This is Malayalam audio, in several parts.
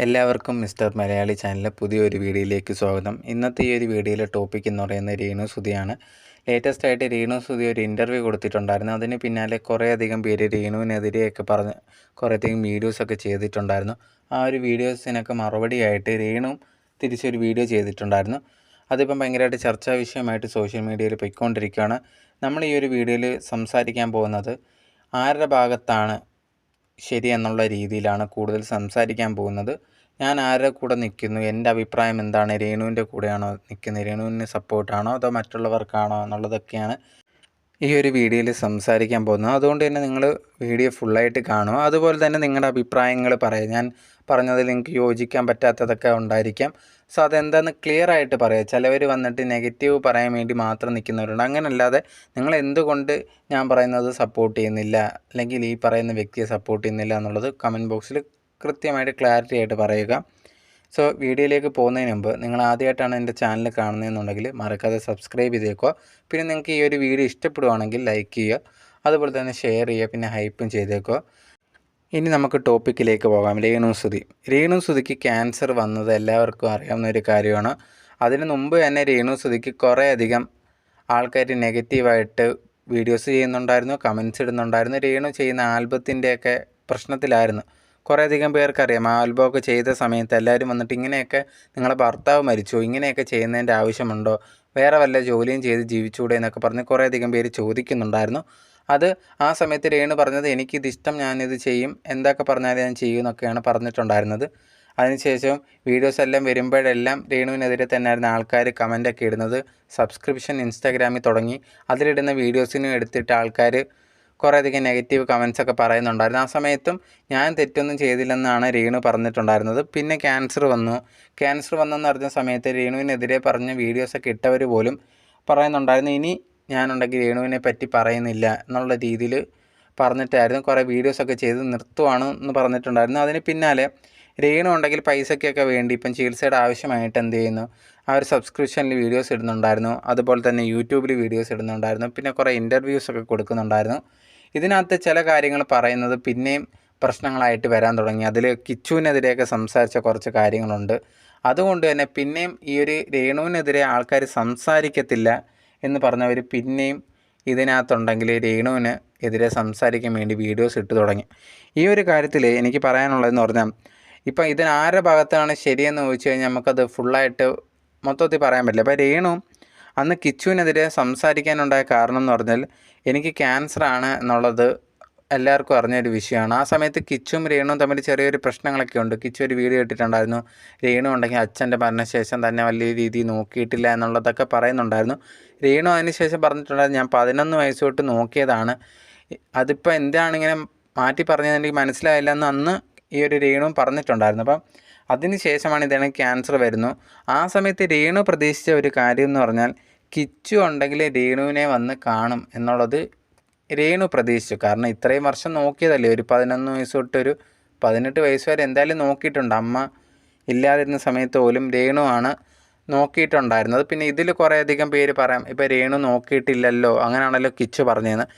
എല്ലാവർക്കും മിസ്റ്റർ മലയാളി ചാനലിലെ പുതിയൊരു വീഡിയോയിലേക്ക് സ്വാഗതം. ഇന്നത്തെ ഈ ഒരു വീഡിയോയിലെ ടോപ്പിക് എന്ന് പറയുന്നത് രേണു സുധിയാണ്. ലേറ്റസ്റ്റ് ആയിട്ട് രേണു സുധി ഒരു ഇൻ്റർവ്യൂ കൊടുത്തിട്ടുണ്ടായിരുന്നു. അതിന് പിന്നാലെ കുറേയധികം പേര് രേണുവിനെതിരെയൊക്കെ പറഞ്ഞ് കുറേയധികം വീഡിയോസൊക്കെ ചെയ്തിട്ടുണ്ടായിരുന്നു. ആ ഒരു വീഡിയോസിനൊക്കെ മറുപടിയായിട്ട് രേണു തിരിച്ചൊരു വീഡിയോ ചെയ്തിട്ടുണ്ടായിരുന്നു. അതിപ്പം ഭയങ്കരമായിട്ട് ചർച്ചാ വിഷയമായിട്ട് സോഷ്യൽ മീഡിയയിൽ പൊയ്ക്കൊണ്ടിരിക്കുകയാണ്. നമ്മൾ ഈ ഒരു വീഡിയോയിൽ സംസാരിക്കാൻ പോകുന്നത് ആരുടെ ഭാഗത്താണ് ശരി എന്നുള്ള രീതിയിലാണ് കൂടുതൽ സംസാരിക്കാൻ പോകുന്നത്. ഞാൻ ആരുടെ കൂടെ നിൽക്കുന്നു, എൻ്റെ അഭിപ്രായം എന്താണ്, രേണുവിൻ്റെ കൂടെയാണോ നിൽക്കുന്നത്, രേണുവിന് സപ്പോർട്ടാണോ അതോ മറ്റുള്ളവർക്കാണോ എന്നുള്ളതൊക്കെയാണ് ഈ ഒരു വീഡിയോയിൽ സംസാരിക്കാൻ പോകുന്നത്. അതുകൊണ്ട് തന്നെ നിങ്ങൾ വീഡിയോ ഫുള്ളായിട്ട് കാണുക. അതുപോലെ തന്നെ നിങ്ങളുടെ അഭിപ്രായങ്ങൾ പറയുക. ഞാൻ പറഞ്ഞതിൽ നിങ്ങൾക്ക് യോജിക്കാൻ പറ്റാത്തതൊക്കെ ഉണ്ടായിരിക്കാം. സോ അതെന്താണെന്ന് ക്ലിയർ ആയിട്ട് പറയുക. ചിലവർ വന്നിട്ട് നെഗറ്റീവ് പറയാൻ വേണ്ടി മാത്രം നിൽക്കുന്നവരുണ്ട്. അങ്ങനെയല്ലാതെ നിങ്ങൾ എന്തുകൊണ്ട് ഞാൻ പറയുന്നത് സപ്പോർട്ട് ചെയ്യുന്നില്ല, അല്ലെങ്കിൽ ഈ പറയുന്ന വ്യക്തിയെ സപ്പോർട്ട് ചെയ്യുന്നില്ല എന്നുള്ളത് കമൻറ്റ് ബോക്സിൽ കൃത്യമായിട്ട് ക്ലാരിറ്റി ആയിട്ട് പറയുക. സോ വീഡിയോയിലേക്ക് പോകുന്നതിന് മുമ്പ് നിങ്ങൾ ആദ്യമായിട്ടാണ് എൻ്റെ ചാനൽ കാണുന്നതെന്നുണ്ടെങ്കിൽ മറക്കാതെ സബ്സ്ക്രൈബ് ചെയ്തേക്കുക. പിന്നെ നിങ്ങൾക്ക് ഈ ഒരു വീഡിയോ ഇഷ്ടപ്പെടുവാണെങ്കിൽ ലൈക്ക് ചെയ്യുക, അതുപോലെ തന്നെ ഷെയർ ചെയ്യുക, പിന്നെ ഹൈപ്പും ചെയ്തേക്കുക. ഇനി നമുക്ക് ടോപ്പിക്കിലേക്ക് പോകാം. രേണു സുധിക്ക് ക്യാൻസർ വന്നത് എല്ലാവർക്കും അറിയാവുന്ന ഒരു കാര്യമാണ്. അതിന് മുമ്പ് തന്നെ രേണു സുധിക്ക് കുറേയധികം ആൾക്കാർ നെഗറ്റീവായിട്ട് വീഡിയോസ് ചെയ്യുന്നുണ്ടായിരുന്നു, കമൻറ്റ്സ് ഇടുന്നുണ്ടായിരുന്നു. രേണു ചെയ്യുന്ന ആൽബത്തിൻ്റെയൊക്കെ പ്രശ്നത്തിലായിരുന്നു. കുറേയധികം പേർക്കറിയാം, ആ ആൽബമൊക്കെ ചെയ്ത സമയത്ത് എല്ലാവരും വന്നിട്ട് ഇങ്ങനെയൊക്കെ നിങ്ങളെ ഭർത്താവ് മരിച്ചു, ഇങ്ങനെയൊക്കെ ചെയ്യുന്നതിൻ്റെ ആവശ്യമുണ്ടോ, വേറെ വല്ല ജോലിയും ചെയ്ത് ജീവിച്ചുകൂടെ എന്നൊക്കെ പറഞ്ഞ് കുറേയധികം പേര് ചോദിക്കുന്നുണ്ടായിരുന്നു. അത് ആ സമയത്ത് രേണു പറഞ്ഞത് എനിക്കിതിഷ്ടം, ഞാനിത് ചെയ്യും, എന്തൊക്കെ പറഞ്ഞാലും ഞാൻ ചെയ്യും എന്നൊക്കെയാണ് പറഞ്ഞിട്ടുണ്ടായിരുന്നത്. അതിനുശേഷം വീഡിയോസ് എല്ലാം വരുമ്പോഴെല്ലാം രേണുവിനെതിരെ തന്നെയായിരുന്നു ആൾക്കാർ കമൻ്റൊക്കെ ഇടുന്നത്. സബ്സ്ക്രിപ്ഷൻ ഇൻസ്റ്റാഗ്രാമിൽ തുടങ്ങി. അതിലിടുന്ന വീഡിയോസിനും എടുത്തിട്ട് ആൾക്കാർ കുറേയധികം നെഗറ്റീവ് കമൻസൊക്കെ പറയുന്നുണ്ടായിരുന്നു. ആ സമയത്തും ഞാൻ തെറ്റൊന്നും ചെയ്തില്ലെന്നാണ് രേണു പറഞ്ഞിട്ടുണ്ടായിരുന്നത്. പിന്നെ ക്യാൻസർ വന്നെന്ന് അറിഞ്ഞ സമയത്ത് രേണുവിനെതിരെ പറഞ്ഞ വീഡിയോസൊക്കെ ഇട്ടവർ പോലും പറയുന്നുണ്ടായിരുന്നു, ഇനി ഞാനുണ്ടെങ്കിൽ രേണുവിനെ പറ്റി പറയുന്നില്ല എന്നുള്ള രീതിയിൽ പറഞ്ഞിട്ടായിരുന്നു കുറേ വീഡിയോസൊക്കെ ചെയ്ത് നിർത്തുവാണ് എന്ന് പറഞ്ഞിട്ടുണ്ടായിരുന്നു. അതിന് പിന്നാലെ രേണു ഉണ്ടെങ്കിൽ പൈസയ്ക്കൊക്കെ വേണ്ടി ഇപ്പം ചികിത്സയുടെ ആവശ്യമായിട്ട് എന്ത് ചെയ്യുന്നു, ആ ഒരു സബ്സ്ക്രിപ്ഷനിൽ വീഡിയോസ് ഇടുന്നുണ്ടായിരുന്നു. അതുപോലെ തന്നെ യൂട്യൂബിൽ വീഡിയോസ് ഇടുന്നുണ്ടായിരുന്നു. പിന്നെ കുറേ ഇൻ്റർവ്യൂസൊക്കെ കൊടുക്കുന്നുണ്ടായിരുന്നു. ഇതിനകത്ത് ചില കാര്യങ്ങൾ പറയുന്നത് പിന്നെയും പ്രശ്നങ്ങളായിട്ട് വരാൻ തുടങ്ങി. അതിൽ കിച്ചുവിനെതിരെയൊക്കെ സംസാരിച്ച കുറച്ച് കാര്യങ്ങളുണ്ട്. അതുകൊണ്ട് തന്നെ പിന്നെയും ഈ ഒരു രേണുവിനെതിരെ ആൾക്കാർ സംസാരിക്കത്തില്ല എന്ന് പറഞ്ഞവർ പിന്നെയും ഇതിനകത്തുണ്ടെങ്കിൽ രേണുവിന് എതിരെ സംസാരിക്കാൻ വേണ്ടി വീഡിയോസ് ഇട്ട് തുടങ്ങി. ഈ ഒരു കാര്യത്തിൽ എനിക്ക് പറയാനുള്ളതെന്ന് പറഞ്ഞാൽ, ഇപ്പം ഇതിനാരുടെ ഭാഗത്താണ് ശരിയെന്ന് ചോദിച്ചു കഴിഞ്ഞാൽ നമുക്കത് ഫുള്ളായിട്ട് മൊത്തത്തിൽ പറയാൻ പറ്റില്ല. അപ്പോൾ രേണു അന്ന് കിച്ചുവിനെതിരെ സംസാരിക്കാനുണ്ടായ കാരണം എന്ന് പറഞ്ഞാൽ, എനിക്ക് ക്യാൻസറാണ് എന്നുള്ളത് എല്ലാവർക്കും അറിഞ്ഞൊരു വിഷയമാണ്. ആ സമയത്ത് കിച്ചും രേണുവും തമ്മിൽ ചെറിയൊരു പ്രശ്നങ്ങളൊക്കെ ഉണ്ട്. കിച്ചു ഒരു വീഡിയോ ഇട്ടിട്ടുണ്ടായിരുന്നു, രേണു ഉണ്ടെങ്കിൽ അച്ഛൻ്റെ മരണശേഷം തന്നെ വലിയ രീതിയിൽ നോക്കിയിട്ടില്ല എന്നുള്ളതൊക്കെ പറയുന്നുണ്ടായിരുന്നു. രേണു അതിന് ശേഷം പറഞ്ഞിട്ടുണ്ടായിരുന്നു, ഞാൻ 11 വയസ്സ് തൊട്ട് നോക്കിയതാണ്, അതിപ്പോൾ എന്താണിങ്ങനെ മാറ്റി പറഞ്ഞത് എനിക്ക് മനസ്സിലായില്ല എന്ന് അന്ന് ഈ ഒരു രേണുവും പറഞ്ഞിട്ടുണ്ടായിരുന്നു. അപ്പം അതിന് ശേഷമാണ് ഇതാണ് ക്യാൻസർ വരുന്നു. ആ സമയത്ത് രേണു പ്രതീക്ഷിച്ച ഒരു കാര്യം എന്ന് പറഞ്ഞാൽ, കിച്ചു ഉണ്ടെങ്കിൽ രേണുവിനെ വന്ന് കാണും എന്നുള്ളത് രേണു പ്രതീക്ഷിച്ചു. കാരണം ഇത്രയും വർഷം നോക്കിയതല്ലേ, ഒരു 11 വയസ്സ് തൊട്ട് ഒരു 18 വയസ്സ് വരെ എന്തായാലും നോക്കിയിട്ടുണ്ട്. അമ്മ ഇല്ലാതിരുന്ന സമയത്ത് പോലും രേണു ആണ് നോക്കിയിട്ടുണ്ടായിരുന്നത്. പിന്നെ ഇതിൽ കുറേയധികം പേര് പറയാം, ഇപ്പോൾ രേണു നോക്കിയിട്ടില്ലല്ലോ, അങ്ങനെയാണല്ലോ കിച്ചു പറഞ്ഞതെന്ന്.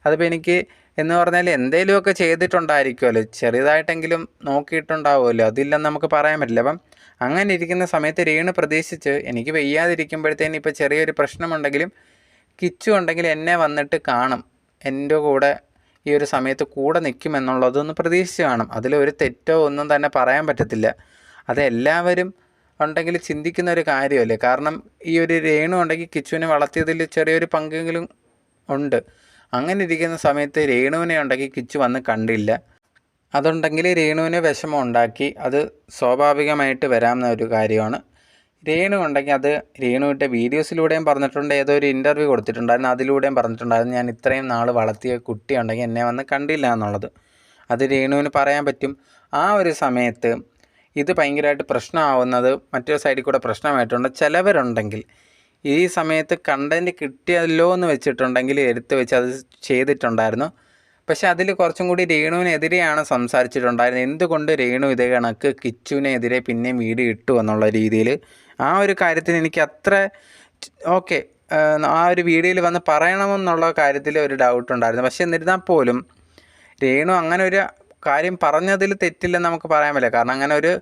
അതിപ്പോൾ എനിക്ക് എന്ന് പറഞ്ഞാൽ എന്തെങ്കിലുമൊക്കെ ചെയ്തിട്ടുണ്ടായിരിക്കുമല്ലോ, ചെറുതായിട്ടെങ്കിലും നോക്കിയിട്ടുണ്ടാവുമല്ലോ, അതില്ലെന്ന് നമുക്ക് പറയാൻ പറ്റില്ല. അപ്പം അങ്ങനെ ഇരിക്കുന്ന സമയത്ത് രേണു പ്രതീക്ഷിച്ച് എനിക്ക് വയ്യാതിരിക്കുമ്പോഴത്തേന് ഇപ്പോൾ ചെറിയൊരു പ്രശ്നമുണ്ടെങ്കിലും കിച്ചു ഉണ്ടെങ്കിൽ എന്നെ വന്നിട്ട് കാണും, എൻ്റെ കൂടെ ഈ ഒരു സമയത്ത് കൂടെ നിൽക്കുമെന്നുള്ളതൊന്ന് പ്രതീക്ഷിച്ച് കാണും. അതിലൊരു തെറ്റോ ഒന്നും തന്നെ പറയാൻ പറ്റത്തില്ല. അതെല്ലാവരും ഉണ്ടെങ്കിൽ ചിന്തിക്കുന്ന ഒരു കാര്യമല്ലേ. കാരണം ഈ ഒരു രേണു ഉണ്ടെങ്കിൽ കിച്ചുവിനെ വളർത്തിയതിൽ ചെറിയൊരു പങ്കെങ്കിലും ഉണ്ട്. അങ്ങനെ ഇരിക്കുന്ന സമയത്ത് രേണുവിനെ ഉണ്ടെങ്കിൽ കിച്ചു വന്ന് കണ്ടില്ല. അതുണ്ടെങ്കിൽ രേണുവിന് വിഷമം ഉണ്ടാക്കി. അത് സ്വാഭാവികമായിട്ട് വരാവുന്ന ഒരു കാര്യമാണ്. രേണു ഉണ്ടെങ്കിൽ അത് രേണുവിൻ്റെ വീഡിയോസിലൂടെയും പറഞ്ഞിട്ടുണ്ട്, ഏതോ ഒരു ഇൻ്റർവ്യൂ കൊടുത്തിട്ടുണ്ടായിരുന്നു, അതിലൂടെയും പറഞ്ഞിട്ടുണ്ടായിരുന്നു, ഞാൻ ഇത്രയും നാൾ വളർത്തിയ കുട്ടി ഉണ്ടെങ്കിൽ എന്നെ വന്ന് കണ്ടില്ല എന്നുള്ളത്. അത് രേണുവിന് പറയാൻ പറ്റും. ആ ഒരു സമയത്ത് ഇത് ഭയങ്കരമായിട്ട് പ്രശ്നമാവുന്നത് മറ്റൊരു സൈഡിൽ കൂടെ പ്രശ്നമായിട്ടുണ്ട്. ചിലവരുണ്ടെങ്കിൽ ഈ സമയത്ത് കണ്ടൻറ്റ് കിട്ടിയല്ലോ എന്ന് വെച്ചിട്ടുണ്ടെങ്കിൽ എടുത്ത് വെച്ച് അത് ചെയ്തിട്ടുണ്ടായിരുന്നു. പക്ഷേ അതിൽ കുറച്ചും കൂടി രേണുവിനെതിരെയാണ് സംസാരിച്ചിട്ടുണ്ടായിരുന്നത്. എന്തുകൊണ്ട് രേണു ഇതേ കണക്ക് കിച്ചുവിനെതിരെ പിന്നെയും വീഡിയോ ഇട്ടു എന്നുള്ള രീതിയിൽ ആ ഒരു കാര്യത്തിന് എനിക്ക് അത്ര ഓക്കെ, ആ ഒരു വീഡിയോയിൽ വന്ന് പറയണമെന്നുള്ള കാര്യത്തിൽ ഒരു ഡൗട്ട് ഉണ്ടായിരുന്നു. പക്ഷേ എന്നിരുന്നാൽ പോലും രേണു അങ്ങനെ ഒരു കാര്യം പറഞ്ഞതിൽ തെറ്റില്ലെന്ന് നമുക്ക് പറയാൻ പറ്റില്ല. കാരണം അങ്ങനെ ഒരു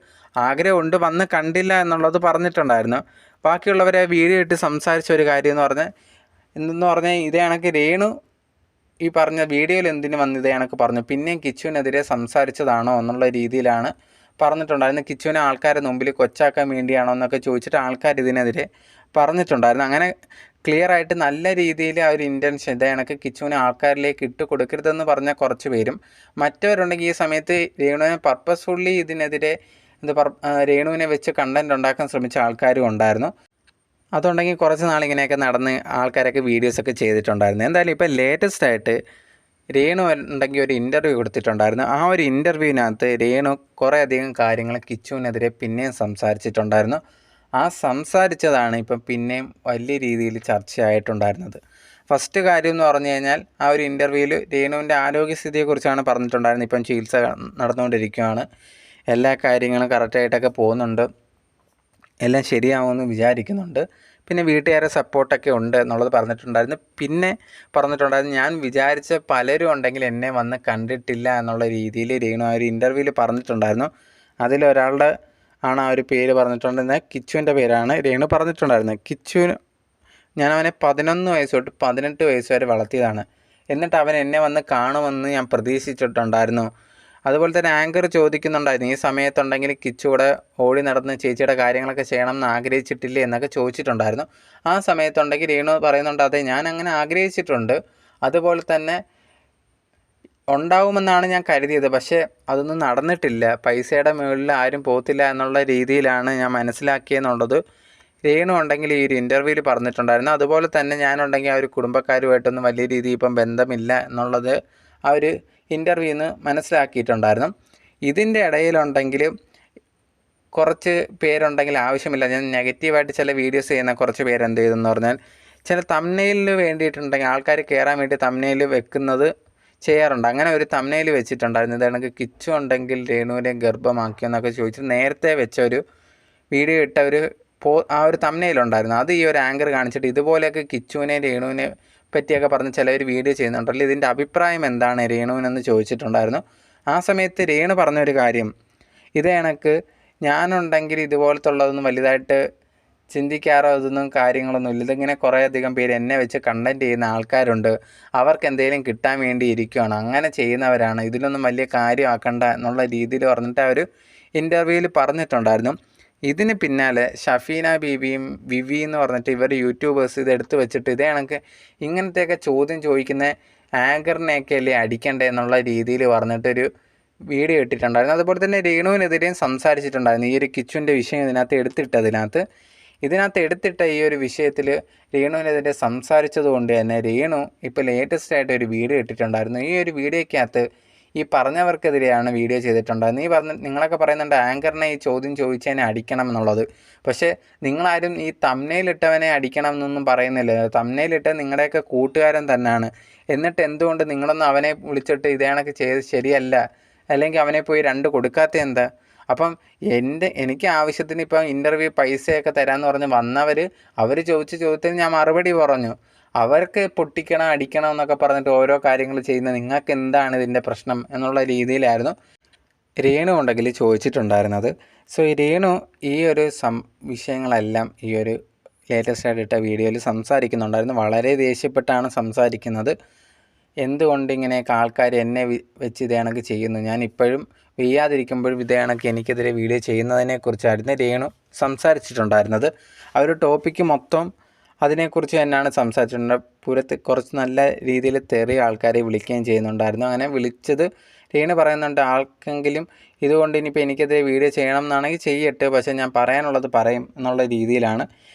ആഗ്രഹമുണ്ട്, വന്ന് കണ്ടില്ല എന്നുള്ളത് പറഞ്ഞിട്ടുണ്ടായിരുന്നു. ബാക്കിയുള്ളവരെ വീഡിയോ ഇട്ട് സംസാരിച്ച ഒരു കാര്യം എന്തെന്ന് പറഞ്ഞാൽ ഇതേ കണക്ക് രേണു ഈ പറഞ്ഞ വീഡിയോയിൽ എന്തിനു വന്ന് ഇതേ കണക്ക് പറഞ്ഞു, പിന്നെയും കിച്ചുവിനെതിരെ സംസാരിച്ചതാണോ എന്നുള്ള രീതിയിലാണ് പറഞ്ഞിട്ടുണ്ടായിരുന്നു. കിച്ചുവിനെ ആൾക്കാരുടെ മുമ്പിൽ കൊച്ചാക്കാൻ വേണ്ടിയാണോ എന്നൊക്കെ ചോദിച്ചിട്ട് ആൾക്കാർ ഇതിനെതിരെ പറഞ്ഞിട്ടുണ്ടായിരുന്നു. അങ്ങനെ ക്ലിയർ ആയിട്ട് നല്ല രീതിയിൽ ആ ഒരു ഇൻറ്റൻഷൻ ഇതേ കണക്ക് കിച്ചുവിനെ ആൾക്കാരിലേക്ക് ഇട്ട് കൊടുക്കരുതെന്ന് പറഞ്ഞ കുറച്ച് പേരും, മറ്റവരുണ്ടെങ്കിൽ ഈ സമയത്ത് രേണുവിനെ പർപ്പസ്ഫുള്ളി ഇതിനെതിരെ രേണുവിനെ വെച്ച് കണ്ടൻറ് ഉണ്ടാക്കാൻ ശ്രമിച്ച ആൾക്കാരും ഉണ്ടായിരുന്നു. അതുണ്ടെങ്കിൽ കുറച്ച് നാളിങ്ങനെയൊക്കെ നടന്ന് ആൾക്കാരൊക്കെ വീഡിയോസൊക്കെ ചെയ്തിട്ടുണ്ടായിരുന്നു. എന്തായാലും ഇപ്പോൾ ലേറ്റസ്റ്റ് ആയിട്ട് രേണു ഉണ്ടെങ്കിൽ ഒരു ഇൻ്റർവ്യൂ കൊടുത്തിട്ടുണ്ടായിരുന്നു. ആ ഒരു ഇൻ്റർവ്യൂവിനകത്ത് രേണു കുറേയധികം കാര്യങ്ങൾ കിച്ചുവിനെതിരെ പിന്നെയും സംസാരിച്ചിട്ടുണ്ടായിരുന്നു. ആ സംസാരിച്ചതാണ് ഇപ്പം പിന്നെയും വലിയ രീതിയിൽ ചർച്ചയായിട്ടുണ്ടായിരുന്നത്. ഫസ്റ്റ് കാര്യം എന്ന് പറഞ്ഞു കഴിഞ്ഞാൽ ആ ഒരു ഇൻ്റർവ്യൂവിൽ രേണുവിൻ്റെ ആരോഗ്യസ്ഥിതിയെക്കുറിച്ചാണ് പറഞ്ഞിട്ടുണ്ടായിരുന്നത്. ഇപ്പം ചികിത്സ നടന്നുകൊണ്ടിരിക്കുകയാണ്, എല്ലാ കാര്യങ്ങളും കറക്റ്റായിട്ടൊക്കെ പോകുന്നുണ്ട്, എല്ലാം ശരിയാവുമെന്ന് വിചാരിക്കുന്നുണ്ട്, പിന്നെ വീട്ടുകാരെ സപ്പോർട്ടൊക്കെ ഉണ്ട് എന്നുള്ളത് പറഞ്ഞിട്ടുണ്ടായിരുന്നു. പിന്നെ പറഞ്ഞിട്ടുണ്ടായിരുന്നു ഞാൻ വിചാരിച്ച പലരും ഉണ്ടെങ്കിൽ എന്നെ വന്ന് കണ്ടിട്ടില്ല എന്നുള്ള രീതിയിൽ രേണു ആ ഒരു ഇൻ്റർവ്യൂവിൽ പറഞ്ഞിട്ടുണ്ടായിരുന്നു. അതിലൊരാളുടെ ആണ് ആ ഒരു പേര് പറഞ്ഞിട്ടുണ്ടെന്നത്, കിച്ചുവിൻ്റെ പേരാണ് രേണു പറഞ്ഞിട്ടുണ്ടായിരുന്നത്. കിച്ചുവിന് ഞാൻ അവനെ 11 വയസ്സ് തൊട്ട് 18 വയസ്സ് വരെ വളർത്തിയതാണ്, എന്നിട്ട് അവൻ എന്നെ വന്ന് കാണുമെന്ന് ഞാൻ പ്രതീക്ഷിച്ചിട്ടുണ്ടായിരുന്നു. അതുപോലെ തന്നെ ആങ്കർ ചോദിക്കുന്നുണ്ടായിരുന്നു, ഈ സമയത്തുണ്ടെങ്കിൽ കിച്ചു കൂടെ ഓടി നടന്ന് ചേച്ചിയുടെ കാര്യങ്ങളൊക്കെ ചെയ്യണം എന്ന് ആഗ്രഹിച്ചിട്ടില്ലേ എന്നൊക്കെ ചോദിച്ചിട്ടുണ്ടായിരുന്നു. ആ സമയത്തുണ്ടെങ്കിൽ രേണു പറയുന്നുണ്ട്, അതെ ഞാൻ അങ്ങനെ ആഗ്രഹിച്ചിട്ടുണ്ട്, അതുപോലെ തന്നെ ഉണ്ടാവുമെന്നാണ് ഞാൻ കരുതിയത്, പക്ഷേ അതൊന്നും നടന്നിട്ടില്ല, പൈസയുടെ മുകളിൽ ആരും പോകത്തില്ല എന്നുള്ള രീതിയിലാണ് ഞാൻ മനസ്സിലാക്കിയെന്നുള്ളത് രേണു ഉണ്ടെങ്കിൽ ഈ ഒരു ഇൻ്റർവ്യൂവിൽ പറഞ്ഞിട്ടുണ്ടായിരുന്നു. അതുപോലെ തന്നെ ഞാനുണ്ടെങ്കിൽ ആ ഒരു കുടുംബക്കാരുമായിട്ടൊന്നും വലിയ രീതിയിൽ ഇപ്പം ബന്ധമില്ല എന്നുള്ളത് ആ ഒരു ഇൻ്റർവ്യൂവിൽ നിന്ന് മനസ്സിലാക്കിയിട്ടുണ്ടായിരുന്നു. ഇതിൻ്റെ ഇടയിലുണ്ടെങ്കിൽ കുറച്ച് പേരുണ്ടെങ്കിൽ ആവശ്യമില്ല, ഞാൻ നെഗറ്റീവായിട്ട് ചില വീഡിയോസ് ചെയ്യുന്ന കുറച്ച് പേരെന്ത് ചെയ്തെന്ന് പറഞ്ഞാൽ ചില തംബ്നെയിലിന് വേണ്ടിയിട്ടുണ്ടെങ്കിൽ ആൾക്കാർ കയറാൻ വേണ്ടി തംബ്നെയിൽ വെക്കുന്നത് ചെയ്യാറുണ്ട്. അങ്ങനെ ഒരു തംബ്നെയിൽ വെച്ചിട്ടുണ്ടായിരുന്നു, ഇതാണെങ്കിൽ കിച്ചു ഉണ്ടെങ്കിൽ രേണുവിനെ ഗർഭമാക്കിയെന്നൊക്കെ ചോദിച്ച് നേരത്തെ വെച്ച ഒരു വീഡിയോ ഇട്ട ആ ഒരു തംബ്നെയിലുണ്ടായിരുന്നു. അത് ഈ ഒരു ആങ്കർ കാണിച്ചിട്ട് ഇതുപോലെയൊക്കെ കിച്ചുവിനെ രേണുവിനെ പറ്റിയൊക്കെ പറഞ്ഞ് ചിലവർ വീഡിയോ ചെയ്യുന്നുണ്ടല്ലോ, ഇതിൻ്റെ അഭിപ്രായം എന്താണ് രേണുവിനെന്ന് ചോദിച്ചിട്ടുണ്ടായിരുന്നു. ആ സമയത്ത് രേണു പറഞ്ഞൊരു കാര്യം, ഇതേ കണക്ക് ഞാനുണ്ടെങ്കിൽ ഇതുപോലത്തുള്ളതൊന്നും വലുതായിട്ട് ചിന്തിക്കാറോ ഇതൊന്നും കാര്യങ്ങളൊന്നുമില്ല, ഇതിങ്ങനെ കുറേയധികം പേര് എന്നെ വെച്ച് കണ്ടൻറ്റ് ചെയ്യുന്ന ആൾക്കാരുണ്ട്, അവർക്ക് എന്തെങ്കിലും കിട്ടാൻ വേണ്ടി ഇരിക്കുകയാണ്, അങ്ങനെ ചെയ്യുന്നവരാണ്, ഇതിലൊന്നും വലിയ കാര്യമാക്കണ്ട എന്നുള്ള രീതിയിൽ പറഞ്ഞിട്ട് ആ ഒരു ഇൻ്റർവ്യൂവിൽ പറഞ്ഞിട്ടുണ്ടായിരുന്നു. ഇതിന് പിന്നാലെ ഷഫീന ബീവിയും വിവി എന്ന് പറഞ്ഞിട്ട് ഇവർ യൂട്യൂബേഴ്സ് ഇതെടുത്ത് വെച്ചിട്ട് ഇതേ കണക്ക് ഇങ്ങനത്തെയൊക്കെ ചോദ്യം ചോദിക്കുന്ന ആങ്കറിനെയൊക്കെ അല്ലേ അടിക്കണ്ടേ എന്നുള്ള രീതിയിൽ പറഞ്ഞിട്ടൊരു വീഡിയോ ഇട്ടിട്ടുണ്ടായിരുന്നു. അതുപോലെ തന്നെ രേണുവിനെതിരെയും സംസാരിച്ചിട്ടുണ്ടായിരുന്നു. ഈ ഒരു കിച്ചുവിൻ്റെ വിഷയം ഇതിനകത്ത് എടുത്തിട്ട ഈ ഒരു വിഷയത്തിൽ രേണുവിനെതിരെ സംസാരിച്ചത് കൊണ്ട് തന്നെ രേണു ഇപ്പോൾ ലേറ്റസ്റ്റ് ആയിട്ട് ഒരു വീഡിയോ ഇട്ടിട്ടുണ്ടായിരുന്നു. ഈ ഒരു വീഡിയോയ്ക്കകത്ത് ഈ പറഞ്ഞവർക്കെതിരെയാണ് വീഡിയോ ചെയ്തിട്ടുണ്ടായിരുന്നത്. നിങ്ങളൊക്കെ പറയുന്നുണ്ട് ആങ്കറിനെ ഈ ചോദ്യം ചോദിച്ചതിനെ അടിക്കണം എന്നുള്ളത്, പക്ഷേ നിങ്ങളാരും ഈ തംബ്നെയിലിട്ടവനെ അടിക്കണം എന്നൊന്നും പറയുന്നില്ല. തംബ്നെയിലിട്ട് നിങ്ങളുടെയൊക്കെ കൂട്ടുകാരൻ തന്നെയാണ്, എന്നിട്ട് എന്തുകൊണ്ട് നിങ്ങളൊന്നും അവനെ വിളിച്ചിട്ട് ഇതേ കണക്ക് ചെയ്ത് ശരിയല്ല, അല്ലെങ്കിൽ അവനെ പോയി 2 കൊടുക്കാത്ത എന്താ? അപ്പം എനിക്ക് ആവശ്യത്തിന് ഇപ്പം ഇൻ്റർവ്യൂ പൈസയൊക്കെ തരാമെന്ന് പറഞ്ഞ് അവർ ചോദിച്ച ചോദ്യത്തിന് ഞാൻ മറുപടി പറഞ്ഞു. അവർക്ക് പൊട്ടിക്കണം അടിക്കണം എന്നൊക്കെ പറഞ്ഞിട്ട് ഓരോ കാര്യങ്ങൾ ചെയ്യുന്ന നിങ്ങൾക്ക് എന്താണ് ഇതിൻ്റെ പ്രശ്നം എന്നുള്ള രീതിയിലായിരുന്നു രേണു ഉണ്ടെങ്കിൽ ചോദിച്ചിട്ടുണ്ടായിരുന്നത്. സോ ഈ രേണു ഈ ഒരു വിഷയങ്ങളെല്ലാം ഈ ഒരു ലേറ്റസ്റ്റ് ആയിട്ട് ഇട്ട വീഡിയോയിൽ സംസാരിക്കുന്നുണ്ടായിരുന്നു. വളരെ ദേഷ്യപ്പെട്ടാണ് സംസാരിക്കുന്നത്. എന്തുകൊണ്ട് ഇങ്ങനെയൊക്കെ ആൾക്കാർ എന്നെ വെച്ച് ഇതേ കണക്ക് ചെയ്യുന്നു, ഞാൻ ഇപ്പോഴും വെയ്യാതിരിക്കുമ്പോഴും ഇതേ കണക്ക് എനിക്കെതിരെ വീഡിയോ ചെയ്യുന്നതിനെക്കുറിച്ചായിരുന്നു രേണു സംസാരിച്ചിട്ടുണ്ടായിരുന്നത്. ആ ഒരു ടോപ്പിക്ക് മൊത്തം അതിനെക്കുറിച്ച് തന്നെയാണ് സംസാരിച്ചിട്ടുണ്ട്. പുറത്ത് കുറച്ച് നല്ല രീതിയിൽ തെറിയ ആൾക്കാരെ വിളിക്കുകയും ചെയ്യുന്നുണ്ടായിരുന്നു. അങ്ങനെ വിളിച്ചത് രേണു പറയുന്നുണ്ട്, ആൾക്കെങ്കിലും ഇതുകൊണ്ട് ഇനിയിപ്പോൾ എനിക്കെതിരെ വീഡിയോ ചെയ്യണം എന്നാണെങ്കിൽ ചെയ്യട്ടെ, പക്ഷേ ഞാൻ പറയാനുള്ളത് പറയും എന്നുള്ള രീതിയിലാണ്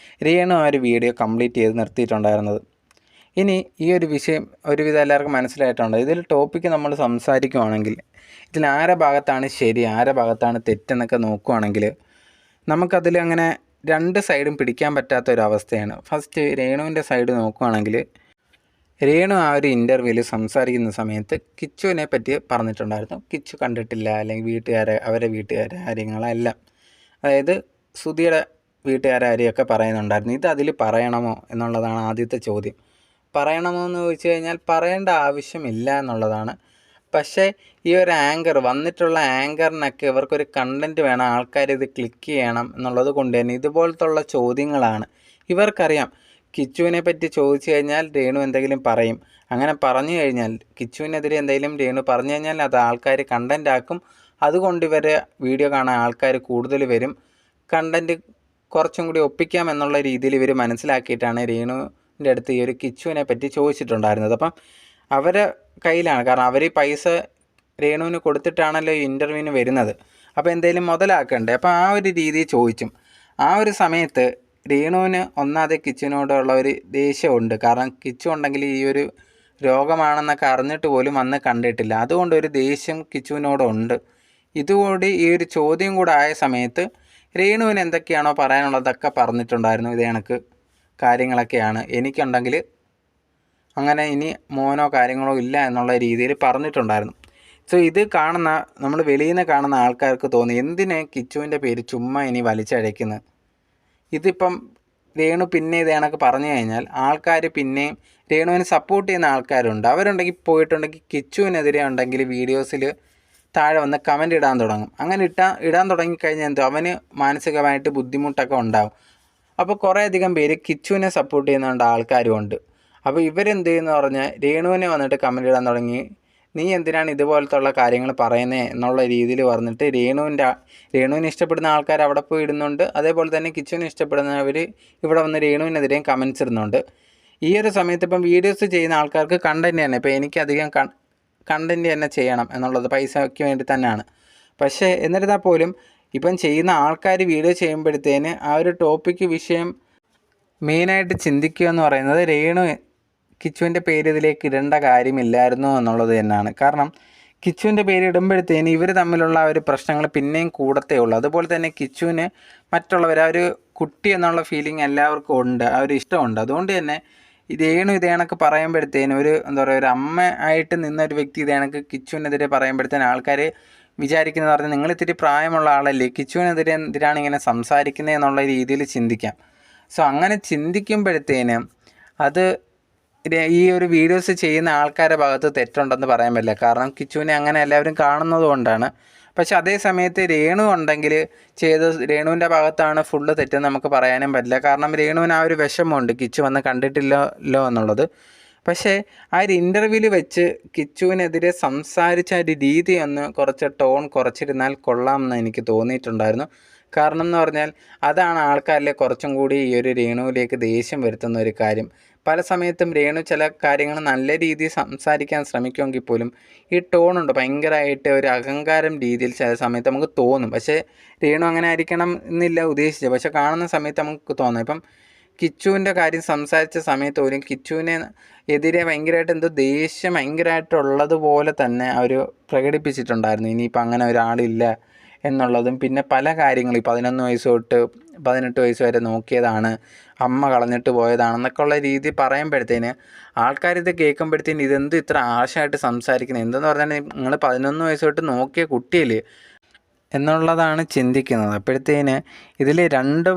രേണു ആ ഒരു വീഡിയോ കംപ്ലീറ്റ് ചെയ്ത് നിർത്തിയിട്ടുണ്ടായിരുന്നത്. ഇനി ഈ ഒരു വിഷയം ഒരുവിധം എല്ലാവർക്കും മനസ്സിലായിട്ടുണ്ട്. ഇതിൽ ടോപ്പിക്ക് നമ്മൾ സംസാരിക്കുവാണെങ്കിൽ ഇതിൽ ആരുടെ ഭാഗത്താണ് ശരി ആരുടെ ഭാഗത്താണ് തെറ്റെന്നൊക്കെ നോക്കുവാണെങ്കിൽ നമുക്കതിൽ അങ്ങനെ 2 സൈഡും പിടിക്കാൻ പറ്റാത്തൊരവസ്ഥയാണ്. ഫസ്റ്റ് രേണുവിൻ്റെ സൈഡ് നോക്കുവാണെങ്കിൽ രേണു ആ ഒരു ഇൻ്റർവ്യൂവിൽ സംസാരിക്കുന്ന സമയത്ത് കിച്ചുവിനെ പറ്റി പറഞ്ഞിട്ടുണ്ടായിരുന്നു. കിച്ചു കണ്ടിട്ടില്ല, അല്ലെങ്കിൽ അവരെ വീട്ടുകാരെ കാര്യങ്ങളെല്ലാം, അതായത് സുധിയുടെ വീട്ടുകാരെയൊക്കെ പറയുന്നുണ്ടായിരുന്നു. ഇത് അതിൽ പറയണമോ എന്നുള്ളതാണ് ആദ്യത്തെ ചോദ്യം. പറയണമോ എന്ന് ചോദിച്ചു കഴിഞ്ഞാൽ പറയേണ്ട ആവശ്യമില്ല എന്നുള്ളതാണ്. പക്ഷേ ഈ ഒരു വന്നിട്ടുള്ള ആങ്കറിനൊക്കെ ഇവർക്കൊരു കണ്ടൻറ്റ് വേണം, ആൾക്കാർ ഇത് ക്ലിക്ക് ചെയ്യണം എന്നുള്ളത് കൊണ്ട് തന്നെ ഇതുപോലത്തുള്ള ചോദ്യങ്ങളാണ്. ഇവർക്കറിയാം കിച്ചുവിനെ പറ്റി ചോദിച്ചു കഴിഞ്ഞാൽ രേണു എന്തെങ്കിലും പറയും. അങ്ങനെ പറഞ്ഞു കഴിഞ്ഞാൽ കിച്ചുവിനെതിരെ എന്തെങ്കിലും രേണു പറഞ്ഞു കഴിഞ്ഞാൽ അത് ആൾക്കാർ കണ്ടൻ്റ് ആക്കും. അതുകൊണ്ട് ഇവരെ വീഡിയോ കാണാൻ ആൾക്കാർ കൂടുതൽ വരും. കണ്ടൻറ്റ് കുറച്ചും കൂടി ഒപ്പിക്കാം എന്നുള്ള രീതിയിൽ ഇവർ മനസ്സിലാക്കിയിട്ടാണ് രേണുവിൻ്റെ അടുത്ത് ഈ ഒരു കിച്ചുവിനെ പറ്റി ചോദിച്ചിട്ടുണ്ടായിരുന്നത്. അപ്പം അവരെ കയ്യിലാണ്, കാരണം അവർ പൈസ രേണുവിന് കൊടുത്തിട്ടാണല്ലോ ഈ ഇൻ്റർവ്യൂവിന് വരുന്നത്. അപ്പോൾ എന്തെങ്കിലും മുതലാക്കണ്ടേ, അപ്പോൾ ആ ഒരു രീതിയിൽ ചോദിച്ചും. ആ ഒരു സമയത്ത് രേണുവിന് ഒന്നാതെ കിച്ചുവിനോടുള്ള ഒരു ദേഷ്യമുണ്ട്. കാരണം കിച്ചു ഉണ്ടെങ്കിൽ ഈ ഒരു രോഗമാണെന്നൊക്കെ അറിഞ്ഞിട്ട് പോലും വന്ന് കണ്ടിട്ടില്ല. അതുകൊണ്ട് ഒരു ദേഷ്യം കിച്ചുവിനോടുണ്ട്. ഇതുകൂടി ഈ ഒരു ചോദ്യം കൂടെ ആയ സമയത്ത് രേണുവിന് എന്തൊക്കെയാണോ പറയാനുള്ളതൊക്കെ പറഞ്ഞിട്ടുണ്ടായിരുന്നു. ഇത് കണക്ക് കാര്യങ്ങളൊക്കെയാണ് എനിക്കുണ്ടെങ്കിൽ അങ്ങനെ ഇനി മോനോ കാര്യങ്ങളോ ഇല്ല എന്നുള്ള രീതിയിൽ പറഞ്ഞിട്ടുണ്ടായിരുന്നു. സോ ഇത് കാണുന്ന നമ്മൾ വെളിയിൽ നിന്ന് കാണുന്ന ആൾക്കാർക്ക് തോന്നി എന്തിന് കിച്ചുവിൻ്റെ പേര് ചുമ്മാ ഇനി വലിച്ചഴയ്ക്കുന്നത്. ഇതിപ്പം രേണു പിന്നെ ഇത് കണക്ക് പറഞ്ഞു കഴിഞ്ഞാൽ ആൾക്കാർ പിന്നെയും രേണുവിനെ സപ്പോർട്ട് ചെയ്യുന്ന ആൾക്കാരുണ്ട്. അവരുണ്ടെങ്കിൽ പോയിട്ടുണ്ടെങ്കിൽ കിച്ചുവിനെതിരെ ഉണ്ടെങ്കിൽ വീഡിയോസിൽ താഴെ വന്ന് കമൻ്റ് ഇടാൻ തുടങ്ങും. അങ്ങനെ ഇടാൻ തുടങ്ങിക്കഴിഞ്ഞാൽ എന്തോ അവന് മാനസികമായിട്ട് ബുദ്ധിമുട്ടൊക്കെ ഉണ്ടാവും. അപ്പോൾ കുറേയധികം പേര് കിച്ചുവിനെ സപ്പോർട്ട് ചെയ്യുന്നുണ്ട് ആൾക്കാരും ഉണ്ട്. അപ്പോൾ ഇവരെന്ത് ചെയ്യുമെന്ന് പറഞ്ഞാൽ രേണുവിനെ വന്നിട്ട് കമൻ്റ് ഇടാൻ തുടങ്ങി. നീ എന്തിനാണ് ഇതുപോലത്തുള്ള കാര്യങ്ങൾ പറയുന്നത് എന്നുള്ള രീതിയിൽ പറഞ്ഞിട്ട് രേണുവിനെ ഇഷ്ടപ്പെടുന്ന ആൾക്കാർ അവിടെ പോയി ഇടുന്നുണ്ട്. അതേപോലെ തന്നെ കിച്ചുവിനെ ഇഷ്ടപ്പെടുന്നവർ ഇവിടെ വന്ന് രേണുവിനെതിരെയും കമൻറ്റ്സ് ഇടുന്നുണ്ട്. ഈ ഒരു സമയത്ത് ഇപ്പം വീഡിയോസ് ചെയ്യുന്ന ആൾക്കാർക്ക് കണ്ടൻറ്റ് തന്നെ, ഇപ്പോൾ എനിക്കധികം കണ്ടൻറ്റ് തന്നെ ചെയ്യണം എന്നുള്ളത് പൈസയ്ക്ക് വേണ്ടി തന്നെയാണ്. പക്ഷേ എന്നിരുന്നാൽ പോലും ഇപ്പം ചെയ്യുന്ന ആൾക്കാർ വീഡിയോ ചെയ്യുമ്പോഴത്തേന് ആ ഒരു ടോപ്പിക്ക് വിഷയം മെയിനായിട്ട് ചിന്തിക്കുക എന്ന് പറയുന്നത് രേണു കിച്ചുവിൻ്റെ പേര് ഇതിലേക്ക് ഇടേണ്ട കാര്യമില്ലായിരുന്നു എന്നുള്ളത് തന്നെയാണ്. കാരണം കിച്ചുവിൻ്റെ പേര് ഇടുമ്പോഴത്തേന് ഇവർ തമ്മിലുള്ള ഒരു പ്രശ്നങ്ങൾ പിന്നെയും കൂടത്തേ ഉള്ളൂ. അതുപോലെ തന്നെ കിച്ചുവിന് മറ്റുള്ളവർ ആ ഒരു കുട്ടി എന്നുള്ള ഫീലിംഗ് എല്ലാവർക്കും ഉണ്ട്, ആ ഒരു ഇഷ്ടമുണ്ട്. അതുകൊണ്ട് തന്നെ രേണു ഇത് കണക്ക് പറയുമ്പോഴത്തേനും ഒരു എന്താ പറയുക, ഒരു അമ്മ ആയിട്ട് നിന്നൊരു വ്യക്തി ഇത് കണക്ക് കിച്ചുവിനെതിരെ പറയുമ്പോഴത്തേനും ആൾക്കാർ വിചാരിക്കുന്നത് പറഞ്ഞാൽ നിങ്ങൾ ഇത്തിരി പ്രായമുള്ള ആളല്ലേ, കിച്ചുവിനെതിരെ എന്തിനാണ് ഇങ്ങനെ സംസാരിക്കുന്നത് എന്നുള്ള രീതിയിൽ ചിന്തിക്കാം. സോ അങ്ങനെ ചിന്തിക്കുമ്പോഴത്തേനും അത് ഈ ഒരു വീഡിയോസ് ചെയ്യുന്ന ആൾക്കാരുടെ ഭാഗത്ത് തെറ്റുണ്ടെന്ന് പറയാൻ പറ്റില്ല. കാരണം കിച്ചുവിനെ അങ്ങനെ എല്ലാവരും കാണുന്നത് കൊണ്ടാണ്. പക്ഷെ അതേ സമയത്ത് രേണു ഉണ്ടെങ്കിൽ രേണുവിൻ്റെ ഭാഗത്താണ് ഫുള്ള് തെറ്റെന്ന് നമുക്ക് പറയാനും പറ്റില്ല. കാരണം രേണുവിന് ആ ഒരു വിഷമമുണ്ട് കിച്ചു വന്ന് കണ്ടിട്ടില്ലല്ലോ എന്നുള്ളത്. പക്ഷേ ആ ഒരു ഇൻ്റർവ്യൂവിൽ വെച്ച് കിച്ചുവിനെതിരെ സംസാരിച്ച ഒരു രീതി ഒന്ന് കുറച്ച് ടോൺ കുറച്ചിരുന്നാൽ കൊള്ളാമെന്ന് എനിക്ക് തോന്നിയിട്ടുണ്ടായിരുന്നു. കാരണം എന്ന് പറഞ്ഞാൽ അതാണ് ആൾക്കാരിലെ കുറച്ചും കൂടി ഈ ഒരു രേണുവിലേക്ക് ദേഷ്യം വരുത്തുന്ന ഒരു കാര്യം. പല സമയത്തും രേണു ചില കാര്യങ്ങൾ നല്ല രീതിയിൽ സംസാരിക്കാൻ ശ്രമിക്കുമെങ്കിൽ പോലും ഈ ടോണുണ്ട് ഭയങ്കരമായിട്ട് ഒരു അഹങ്കാരം രീതിയിൽ ചില സമയത്ത് നമുക്ക് തോന്നും. പക്ഷേ രേണു അങ്ങനെ ആയിരിക്കണം എന്നില്ല ഉദ്ദേശിച്ചത്. പക്ഷെ കാണുന്ന സമയത്ത് നമുക്ക് തോന്നും. ഇപ്പം കിച്ചുവിൻ്റെ കാര്യം സംസാരിച്ച സമയത്ത് പോലും കിച്ചുവിനെ എതിരെ ഭയങ്കരമായിട്ട് എന്തോ ദേഷ്യം ഭയങ്കരമായിട്ടുള്ളതുപോലെ തന്നെ അവർ പ്രകടിപ്പിച്ചിട്ടുണ്ടായിരുന്നു. ഇനിയിപ്പോൾ അങ്ങനെ ഒരാളില്ല എന്നുള്ളതും പിന്നെ പല കാര്യങ്ങളും 11 വയസ്സ് തൊട്ട് 18 വയസ്സ് വരെ നോക്കിയതാണ്, അമ്മ കളഞ്ഞിട്ട് പോയതാണെന്നൊക്കെ ഉള്ള രീതി പറയുമ്പോഴത്തേന് ആൾക്കാരിത് കേൾക്കുമ്പോഴത്തേന് ഇതെന്ത് ഇത്ര ആശയമായിട്ട് സംസാരിക്കുന്നത്, എന്തെന്ന് പറഞ്ഞാൽ നിങ്ങൾ 11 വയസ്സ് തൊട്ട് നോക്കിയ കുട്ടിയല്ലേ എന്നുള്ളതാണ് ചിന്തിക്കുന്നത്. അപ്പോഴത്തേന് ഇതിൽ രണ്ട്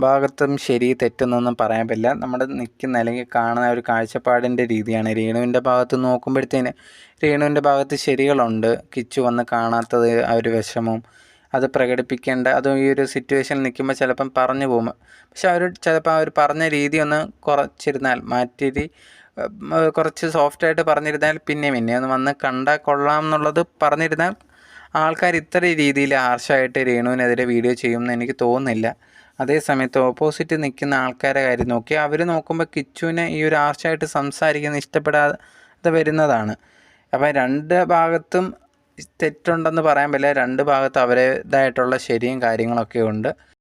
ഭാഗത്തും ശരി തെറ്റെന്നൊന്നും പറയാൻ പറ്റില്ല. നമ്മുടെ നിൽക്കുന്ന അല്ലെങ്കിൽ കാണുന്ന ഒരു കാഴ്ചപ്പാടിൻ്റെ രീതിയാണ്. രേണുവിൻ്റെ ഭാഗത്ത് നോക്കുമ്പോഴത്തേന് രേണുവിൻ്റെ ഭാഗത്ത് ശരികളുണ്ട്. കിച്ചു വന്ന് കാണാത്തത് ആ ഒരു വിഷമവും അത് പ്രകടിപ്പിക്കേണ്ട, അതും ഈ ഒരു സിറ്റുവേഷനിൽ നിൽക്കുമ്പോൾ ചിലപ്പം പറഞ്ഞു പോകും. പക്ഷെ അവർ ചിലപ്പോൾ അവർ പറഞ്ഞ രീതി ഒന്ന് കുറച്ചിരുന്നാൽ മാറ്റി കുറച്ച് സോഫ്റ്റായിട്ട് പറഞ്ഞിരുന്നാൽ പിന്നെ ഒന്ന് വന്ന് കണ്ടാൽ കൊള്ളാം എന്നുള്ളത് പറഞ്ഞിരുന്നാൽ ആൾക്കാർ ഇത്ര രീതിയിൽ ഹാർഷായിട്ട് രേണുവിനെതിരെ വീഡിയോ ചെയ്യുമെന്ന് എനിക്ക് തോന്നുന്നില്ല. അതേ സമയത്ത് ഓപ്പോസിറ്റ് നിൽക്കുന്ന ആൾക്കാരെ കാര്യം നോക്കി അവർ നോക്കുമ്പോൾ കിച്ചുവിനെ ഈ ഒരു ഹാർഷായിട്ട് സംസാരിക്കുന്ന ഇഷ്ടപ്പെടാതെ വരുന്നതാണ്. അപ്പം രണ്ട് ഭാഗത്തും തെറ്റുണ്ടെന്ന് പറയാൻ പറ്റില്ല. രണ്ട് ഭാഗത്ത് അവരുടേതായിട്ടുള്ള ശരിയും കാര്യങ്ങളൊക്കെ ഉണ്ട്.